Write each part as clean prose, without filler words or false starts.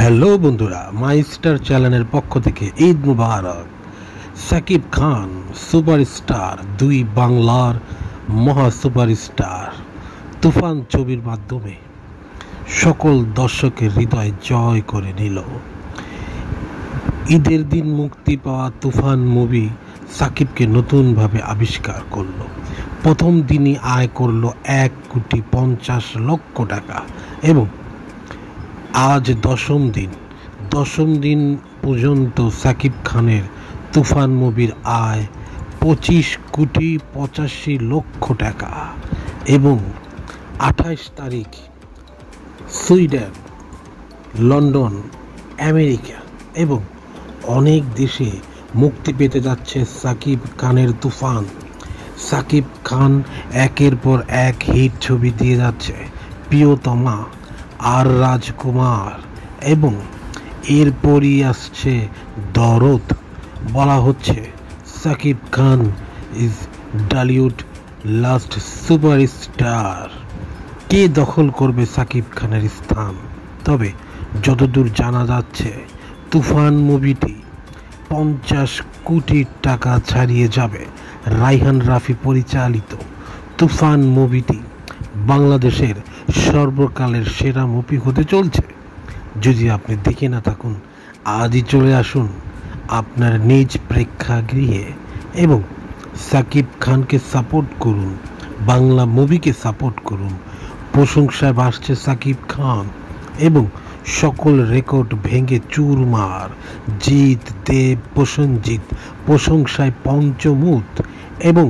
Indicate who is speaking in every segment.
Speaker 1: Hello বন্ধুরা, মাই star চ্যানেলের পক্ষ থেকে ঈদ মুবারক। সাকিব খান সুপারস্টার, দুই বাংলার মহা সুপারস্টার তুফান ছবির মাধ্যমে সকল দর্শকের হৃদয় জয় করে নিল। ঈদের দিন মুক্তি পাওয়া তুফান মুভি সাকিবকে নতুনভাবে আবিষ্কার করলো। প্রথম দিনই আয় করলো 1,50,00,000 টাকা এবং আজ দশম দিন পর্যন্ত সাকিব খানের তুফান মুভির আয় 25,85,00,000 টাকা এবং 28 তারিখ সুইডেন, লন্ডন, আমেরিকা এবং অনেক দেশে মুক্তি পেতে যাচ্ছে সাকিব খানের তুফান। সাকিব খান একের পর এক হিট ছবি দিয়ে যাচ্ছে। প্রিয়তমা, আর রাজকুমার এবং এরপরই আসছে দরদ। বলা হচ্ছে Shakib Khan is Bollywood last superstar. কে দখল করবে সাকিব খানের স্থান? তবে যতদূর জানা যাচ্ছে তুফান মুভিটি 50 কোটি টাকা ছাড়িয়ে যাবে। রায়হান রাফি পরিচালিত তুফান মুভিটি বাংলাদেশের সর্বকালের সেরা মুভি হতে চলছে। যদি আপনি দেখে না থাকুন, আজই চলে আসুন আপনার নিজ প্রেক্ষাগৃহে এবং সাকিব খানকে সাপোর্ট করুন, বাংলা মুভিকে সাপোর্ট করুন। প্রশংসায় ভাসছে সাকিব খান এবং সকল রেকর্ড ভেঙে চুরমার। জিৎ, দেব, প্রসেনজিৎ প্রশংসায় পঞ্চমুখ এবং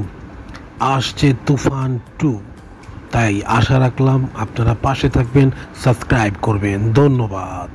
Speaker 1: আসছে তুফান 2। তাই আশা রাখলাম আপনারা পাশে থাকবেন, সাবস্ক্রাইব করবেন। ধন্যবাদ।